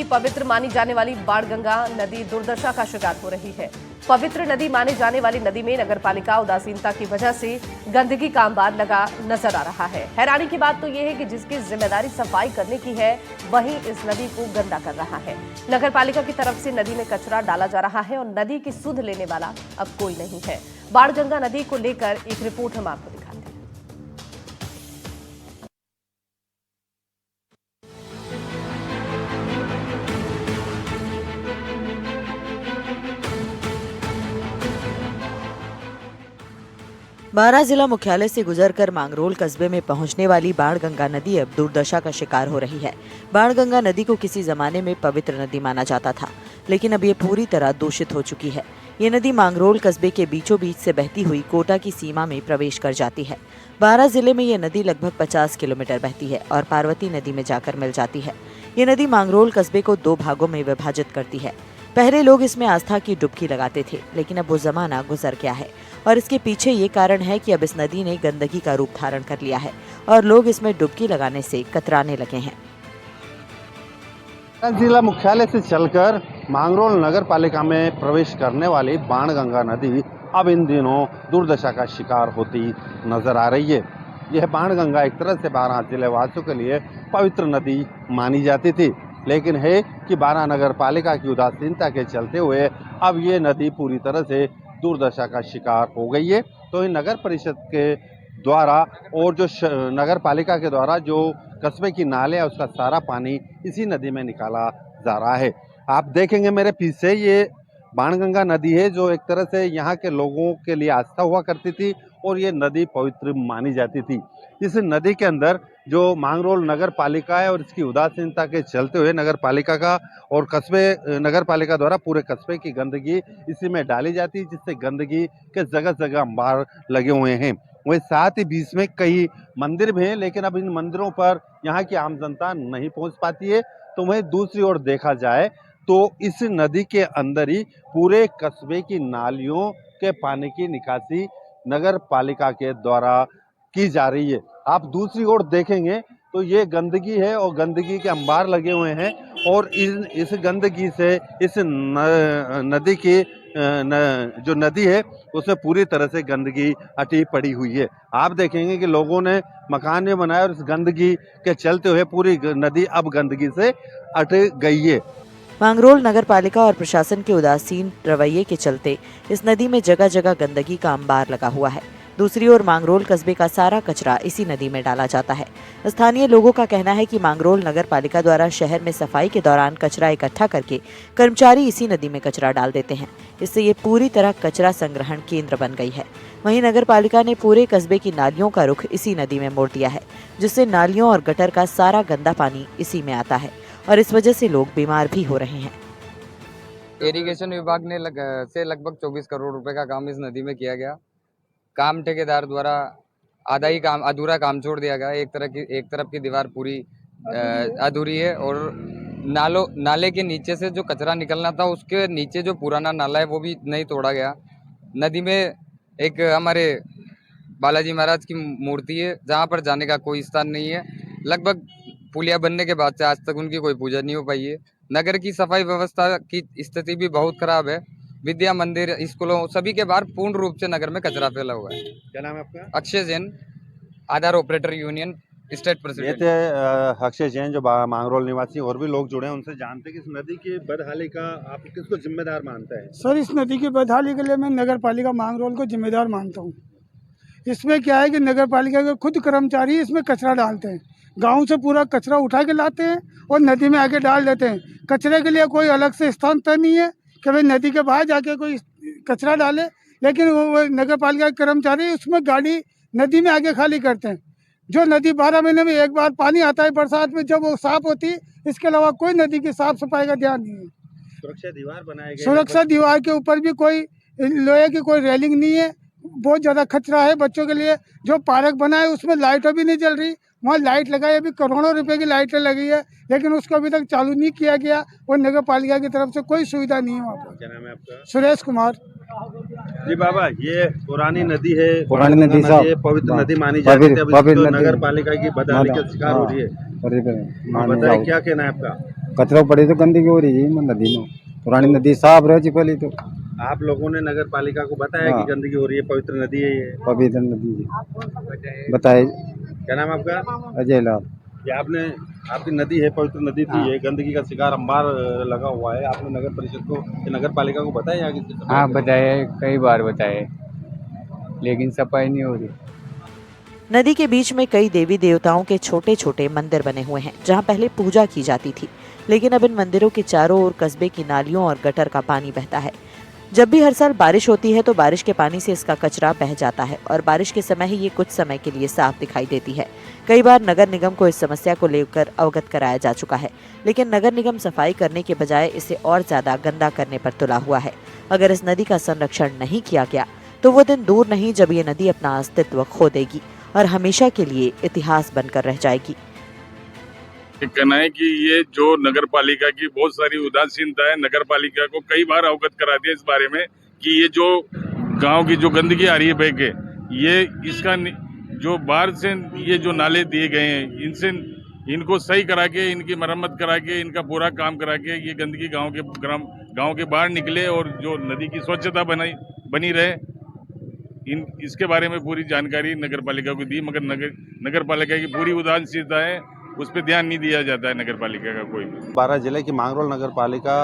पवित्र मानी जाने वाली बाणगंगा नदी दुर्दशा का शिकार हो रही है। पवित्र नदी माने जाने वाली नदी में नगरपालिका उदासीनता की वजह से गंदगी का अंबार लगा नजर आ रहा है। हैरानी की बात तो यह है कि जिसकी जिम्मेदारी सफाई करने की है वही इस नदी को गंदा कर रहा है। नगरपालिका की तरफ से नदी में कचरा डाला जा रहा है और नदी की सुध लेने वाला अब कोई नहीं है। बाणगंगा नदी को लेकर एक रिपोर्ट हम आपको दिखाते हैं। बारां जिला मुख्यालय से गुजरकर मांगरोल कस्बे में पहुंचने वाली बाणगंगा नदी अब दुर्दशा का शिकार हो रही है। बाणगंगा नदी को किसी जमाने में पवित्र नदी माना जाता था, लेकिन अब ये पूरी तरह दूषित हो चुकी है। ये नदी मांगरोल कस्बे के बीचों बीच से बहती हुई कोटा की सीमा में प्रवेश कर जाती है। बारां जिले में ये नदी लगभग 50 किलोमीटर बहती है और पार्वती नदी में जाकर मिल जाती है। ये नदी मांगरोल कस्बे को 2 भागों में विभाजित करती है। पहले लोग इसमें आस्था की डुबकी लगाते थे, लेकिन अब वो जमाना गुजर गया है और इसके पीछे ये कारण है कि अब इस नदी ने गंदगी का रूप धारण कर लिया है और लोग इसमें डुबकी लगाने से कतराने लगे हैं। जिला मुख्यालय से चलकर मांगरोल नगर पालिका में प्रवेश करने वाली बाणगंगा नदी अब इन दिनों दुर्दशा का शिकार होती नजर आ रही है। यह बाणगंगा एक तरह से बारां जिले वासियों के लिए पवित्र नदी मानी जाती थी, लेकिन है कि बारां नगर पालिका की उदासीनता के चलते हुए अब ये नदी पूरी तरह से दुर्दशा का शिकार हो गई है। तो इन नगर परिषद के द्वारा और जो नगर पालिका के द्वारा जो कस्बे की नाले है उसका सारा पानी इसी नदी में निकाला जा रहा है। आप देखेंगे मेरे पीछे ये बाणगंगा नदी है जो एक तरह से यहाँ के लोगों के लिए आस्था हुआ करती थी और ये नदी पवित्र मानी जाती थी। इस नदी के अंदर जो मांगरोल नगर पालिका है और इसकी उदासीनता के चलते हुए नगर पालिका का और कस्बे नगर पालिका द्वारा पूरे कस्बे की गंदगी इसी में डाली जाती है, जिससे गंदगी के जगह जगह अंबार लगे हुए हैं। वही साथ ही बीच में कई मंदिर भी हैं, लेकिन अब इन मंदिरों पर यहाँ की आम जनता नहीं पहुँच पाती है। तो वहीं दूसरी ओर देखा जाए तो इस नदी के अंदर ही पूरे कस्बे की नालियों के पानी की निकासी नगर पालिका के द्वारा की जा रही है। आप दूसरी ओर देखेंगे तो ये गंदगी है और गंदगी के अंबार लगे हुए हैं और इस गंदगी से इस नदी की जो नदी है उसमें पूरी तरह से गंदगी अटी पड़ी हुई है। आप देखेंगे कि लोगों ने मकान भी बनाए और इस गंदगी के चलते हुए पूरी नदी अब गंदगी से अट गई है। मांगरोल नगर पालिका और प्रशासन के उदासीन रवैये के चलते इस नदी में जगह जगह गंदगी का अंबार लगा हुआ है। दूसरी ओर मांगरोल कस्बे का सारा कचरा इसी नदी में डाला जाता है। स्थानीय लोगों का कहना है कि मांगरोल नगर पालिका द्वारा शहर में सफाई के दौरान कचरा इकट्ठा करके कर्मचारी इसी नदी में कचरा डाल देते हैं। इससे ये पूरी तरह कचरा संग्रहण केंद्र बन गई है। वहीं नगर पालिका ने पूरे कस्बे की नालियों का रुख इसी नदी में मोड़ दिया है, जिससे नालियों और गटर का सारा गंदा पानी इसी में आता है और इस वजह से लोग बीमार भी हो रहे हैं। इरिगेशन विभाग ने लगभग 24 करोड़ रुपए का काम इस नदी में किया गया। काम ठेकेदार द्वारा आधा ही काम अधूरा काम छोड़ दिया गया। एक तरफ की दीवार पूरी अधूरी है और नाले के नीचे से जो कचरा निकलना था उसके नीचे जो पुराना नाला है वो भी नहीं तोड़ा गया। नदी में एक हमारे बालाजी महाराज की मूर्ति है जहाँ पर जाने का कोई स्थान नहीं है। लगभग पुलिया बनने के बाद से आज तक उनकी कोई पूजा नहीं हो पाई है। नगर की सफाई व्यवस्था की स्थिति भी बहुत खराब है। विद्या मंदिर, स्कूलों सभी के बाहर पूर्ण रूप से नगर में कचरा फैला हुआ है। क्या नाम है आपका? Akshay Jain, Aadhaar operator union state president. Akshay Jain जो मांगरोल निवासी और भी लोग जुड़े हैं उनसे जानते हैं कि इस नदी की बदहाली का आप किसको जिम्मेदार मानते हैं? सर, इस नदी की बदहाली के लिए मैं नगर पालिका मांगरोल को जिम्मेदार मानता हूँ। इसमें क्या है कि नगर पालिका के खुद कर्मचारी इसमें कचरा डालते हैं। गांव से पूरा कचरा उठा के लाते हैं और नदी में आके डाल देते हैं। कचरे के लिए कोई अलग से स्थान तय नहीं है कि भाई नदी के बाहर जाके कोई कचरा डाले, लेकिन वो नगर पालिका के कर्मचारी उसमें गाड़ी नदी में आके खाली करते हैं। जो नदी 12 महीने में एक बार पानी आता है बरसात में, जब वो साफ होती है, इसके अलावा कोई नदी की साफ सफाई का ध्यान नहीं है। सुरक्षा दीवार बनाए गए, सुरक्षा दीवार के ऊपर भी कोई लोहे की कोई रेलिंग नहीं है। बहुत ज़्यादा खतरा है बच्चों के लिए। जो पार्क बना है उसमें लाइटें भी नहीं जल रही। वहाँ लाइट लगाई, अभी करोड़ों रुपए की लाइटें लगी है, लेकिन उसको अभी तक चालू नहीं किया गया और नगर पालिका की तरफ से कोई सुविधा नहीं है वहाँ पर। क्या नाम है आपका? सुरेश कुमार। जी बाबा, ये पुरानी नदी है, पुरानी नदी साहब, पवित्र नदी मानी जाती है, पवित्र नगर पालिका की बदहाली का शिकार हो रही है। बताइए क्या कहना है आपका? कचरा पड़े तो गंदगी हो रही है नदी में। पुरानी नदी साफ रह चुकी पहले तो। आप लोगों ने नगर पालिका को बताया हाँ। कि गंदगी हो रही है, पवित्र नदी है ये? पवित्र नदी जी बताए। क्या नाम है आपका? अजय लाल। ये आपकी नदी है, पवित्र नदी थी, हाँ। ये गंदगी का शिकार अंबार लगा हुआ है। आपने नगर परिषद को, नगर पालिका को बताया यहाँ की? हाँ बताया, कई बार बताया, लेकिन सफाई नहीं हो रही। नदी के बीच में कई देवी देवताओं के छोटे छोटे मंदिर बने हुए हैं जहां पहले पूजा की जाती थी, लेकिन अब इन मंदिरों के चारों ओर कस्बे की नालियों और गटर का पानी बहता है। जब भी हर साल बारिश होती है तो बारिश के पानी से इसका कचरा बह जाता है और बारिश के समय ही ये कुछ समय के लिए साफ दिखाई देती है। कई बार नगर निगम को इस समस्या को लेकर अवगत कराया जा चुका है, लेकिन नगर निगम सफाई करने के बजाय इसे और ज्यादा गंदा करने पर तुला हुआ है। अगर इस नदी का संरक्षण नहीं किया गया तो वो दिन दूर नहीं जब ये नदी अपना अस्तित्व खो देगी और हमेशा के लिए इतिहास बनकर रह जाएगी। कहना है कि ये जो नगर पालिका की बहुत सारी उदासीनता है, नगर पालिका को कई बार अवगत करा दिया इस बारे में कि ये जो गांव की जो गंदगी आ रही है बह के, ये इसका जो बाहर से ये जो नाले दिए गए हैं, इनसे इनको सही करा के, इनकी मरम्मत करा के, इनका पूरा काम करा के ये गंदगी गांव के बाहर निकले और जो नदी की स्वच्छता बनी रहे, इसके बारे में पूरी जानकारी नगर पालिका को दी, मगर नगर पालिका की पूरी उदासीनता है, उस पर ध्यान नहीं दिया जाता है नगर पालिका का कोई भी। 12 जिले की मांगरोल नगर पालिका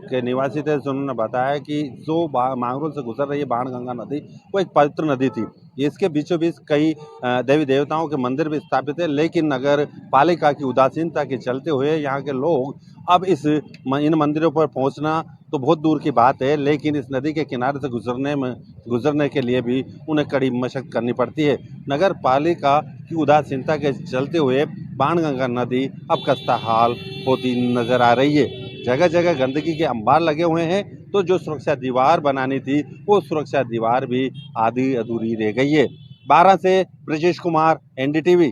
के निवासी थे, उन्होंने बताया कि जो मांगरोल से गुजर रही है बाणगंगा नदी, वो एक पवित्र नदी थी। इसके बीचों बीच कई देवी देवताओं के मंदिर भी स्थापित है, लेकिन नगर पालिका की उदासीनता के चलते हुए यहाँ के लोग अब इन मंदिरों पर पहुँचना तो बहुत दूर की बात है, लेकिन इस नदी के किनारे से गुजरने के लिए भी उन्हें कड़ी मशक्कत करनी पड़ती है। नगर पालिका की उदासीनता के चलते हुए बाणगंगा नदी अब खस्ता हाल होती नजर आ रही है। जगह जगह गंदगी के अंबार लगे हुए हैं, तो जो सुरक्षा दीवार बनानी थी वो सुरक्षा दीवार भी आधी अधूरी रह गई है। 12 से ब्रजेश कुमार, NDTV।